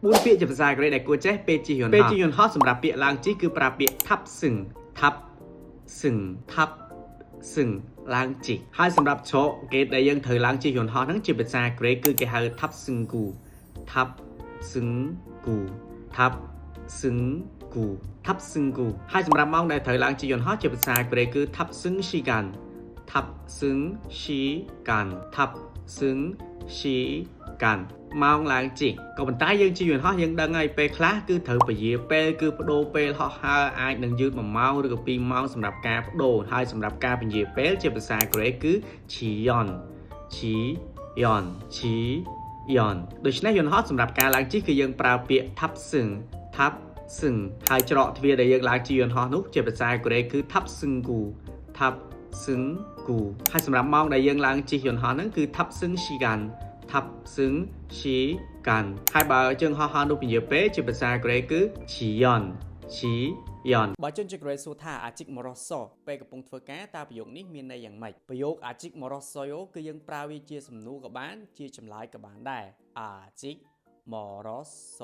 4 ពាក្យជាភាសាកូរ៉េដែលគួរចេះពេលជិះយន្តហោះពេលជិះយន្តហោះសម្រាប់ពាក្យឡើងជិះគឺប្រើពាក្យថាប់សឹងថាប់សឹងថាប់សឹងឡើងជិះហើយសម្រាប់ច្រកគេដែលយើងត្រូវឡើងជិះយន្តហោះហ្នឹងជាភាសាកូរ៉េគឺគេហៅថាប់សឹងគូថាប់សឹងគូថាប់សឹងគូថាប់សឹងគូហើយសម្រាប់ម៉ោងដែលត្រូវឡើងជិះយន្តហោះជាភាសាកូរ៉េគឺថាប់សឹងស៊ីកានថាប់សឹងស៊ីកានថាប់សឹងស៊ីកានម៉ោងឡើងជិះក៏ប៉ុន្តែយើងជិះយន្តហោះយើងដឹងហើយពេលខ្លះគឺត្រូវពជាពេលគឺបដូរពេលហោះហើរអាចនឹងយឺត1ម៉ោងឬក៏2ម៉ោងសម្រាប់ការបដូរហើយសម្រាប់ការពជាពេលជាភាសាកូរ៉េគឺឈីយ៉នឈីយ៉នឈីយ៉នដូច្នេះយន្តហោះសម្រាប់ការឡើងជិះគឺយើងប្រើពាក្យថាប់សឹងថាប់សឹងហើយច្រកទ្វារដែលយើងឡើងជិះយន្តហោះនោះជាភាសាកូរ៉េគឺថាប់សឹងគូថាប់សឹងគូហើយសម្រាប់ម៉ោងដែលយើងឡើងជិះយន្តហោះហ្នឹងគឺថាប់សឹងស៊ីកានថាប់សឹងស៊ីកានហើយបើជើងហោះហើរនោះពជាពេលជាភាសាកូរ៉េគឺឈីយ៉នឈីយ៉នបើជនជាកូរ៉េសួរថាអាជីកមរ៉ូសពេលកំពុងធ្វើការតើប្រយោគនេះមានន័យយ៉ាងម៉េចប្រយោគអាជីកមរ៉ូសយោគឺយើងប្រើវាជាសំណួរក៏បានជាចម្លើយក៏បានដែរអាជីកមរ៉ូស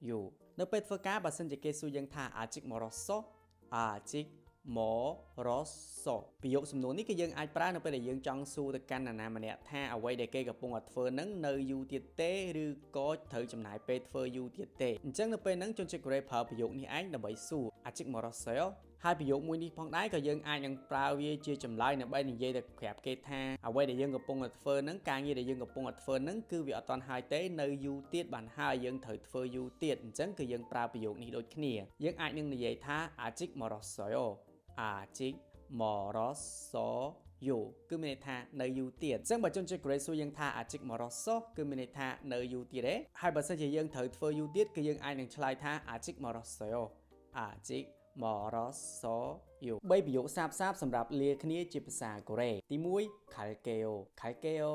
យោនៅពេលធ្វើការបើសិនជាគេសួរយើងថាអាជីកមរ៉ូសអាជីកមរ៉ូសប្រយោគសំណួរនេះគឺយើងអាចប្រើនៅពេលដែលយើងចង់សួរទៅកាន់នរណាម្នាក់ថាអ្វីដែលគេកំពុងតែធ្វើនឹងនៅយូរទៀតទេឬក៏ត្រូវចំណាយពេលធ្វើយូរទៀតទេអញ្ចឹងនៅពេលហ្នឹងជនជាតិកូរ៉េប្រើប្រយោគនេះឯងដើម្បីសួរអាជីកមរ៉ូសយោហើយប្រយោគមួយនេះផងដែរក៏យើងអាចនឹងប្រើវាជាចម្លើយដើម្បីនិយាយទៅប្រាប់គេថាអ្វីដែលយើងកំពុងតែធ្វើហ្នឹងការងារដែលយើងកំពុងតែធ្វើហ្នឹងគឺវាអត់ទាន់ហើយទេនៅយូរទៀតបានហើយយើងត្រូវធ្វើយូរទៀតអញ្ចឹងគឺយើងប្រើប្រយោគនេះដូចគ្នាយើងអាចនឹងនិយាយថាអាជីកមរ៉ូសយោអាជីកមរ៉ូសយោគឺមានន័យថានៅយូរទៀតអញ្ចឹងបើជនជាតិកូរ៉េសួរយើងថាអាជីកមរ៉ូសគឺមានន័យថានៅយូរទៀតទេហើយបើសិនជាយើងត្រូវធ្វើយូរទៀតគឺយើងអាចនឹងឆ្លើយថាអាជីកមរ៉ូសយោអាជីកមរ៉ូសយោ3ប្រយោគសាបសម្រាប់លាគ្នាជាភាសាកូរ៉េទី1 갈게요 갈게요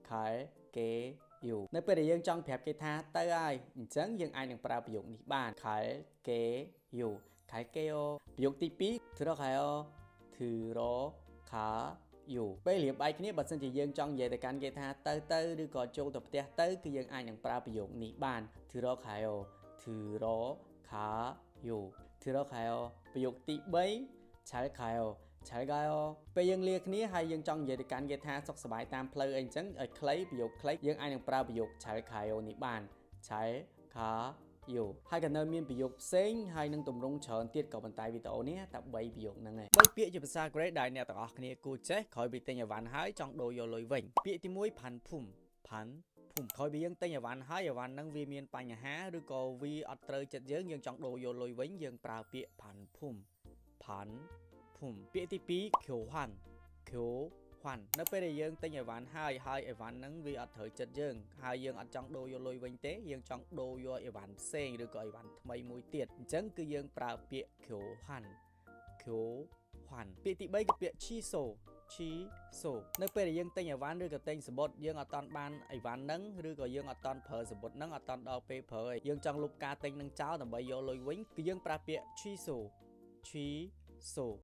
갈게요នៅពេលដែលយើងចង់ប្រាប់គេថាទៅហើយអញ្ចឹងយើងអាចនឹងប្រើប្រយោគនេះបាន 갈게요 갈게요ប្រយោគទី2 들어가요 들어가요ពេលរៀបបែកគ្នាបើសិនជាយើងចង់និយាយទៅកាន់គេថាទៅឬក៏ចូលទៅផ្ទះទៅគឺយើងអាចនឹងប្រើប្រយោគនេះបាន 들어가요 들어가요 들어가요ប្រយោគទី3 잘 가요 잘 가요ពេលយើងលាគ្នាហើយយើងចង់និយាយទៅកាន់គេថាសុខសប្បាយតាមផ្លូវអីអញ្ចឹងឲ្យខ្លីប្រយោគខ្លីយើងអាចនឹងប្រើប្រយោគ 잘 가요 នេះបាន 잘 가요ហើយក៏នៅមានប្រយោគផ្សេងហើយនឹងទម្រង់ច្រើនទៀតក៏ប៉ុន្តែវីដេអូនេះតែ3ប្រយោគហ្នឹងឯង3ពាក្យជាភាសាកូរ៉េដែលអ្នកទាំងអស់គ្នាគួរចេះក្រោយពីទិញអីវ៉ាន់ហើយចង់ដូរយកលុយវិញពាក្យទី1 ផាន់ភូមិផាន់ភូមិក្រោយពីយើងទិញអីវ៉ាន់ហើយអីវ៉ាន់ហ្នឹងវាមានបញ្ហាឬក៏វាអត់ត្រូវចិត្តយើងចង់ដូរយកលុយវិញយើងប្រើពាក្យផាន់ភូមិផាន់ភូមិពាក្យទី2 ឃ្យូហាន់ឃ្យូហាន់នៅពេលដែលយើងទិញអីវ៉ាន់ហើយអីវ៉ាន់ហ្នឹងវាអត់ត្រូវចិត្តយើងហើយយើងអត់ចង់ដូរយកលុយវិញទេយើងចង់ដូរយកអីវ៉ាន់ផ្សេងឬក៏អីវ៉ាន់ថ្មីមួយទៀតអញ្ចឹងគឺយើងប្រើពាក្យឃ្យូហាន់ឃ្យូហាន់ពាក្យទី3គឺពាក្យឈីសូឈីសូនៅពេលដែលយើងទិញអីវ៉ាន់ឬក៏ទិញសំបុត្រយើងអត់តាន់បានអីវ៉ាន់ហ្នឹងឬក៏យើងអត់តាន់ប្រើសំបុត្រហ្នឹងអត់តាន់ដល់ពេលប្រើយើងចង់លុបការទិញហ្នឹងចោលដើម្បីយកលុយវិញគឺយើងប្រើពាក្យឈីសូឈីសូ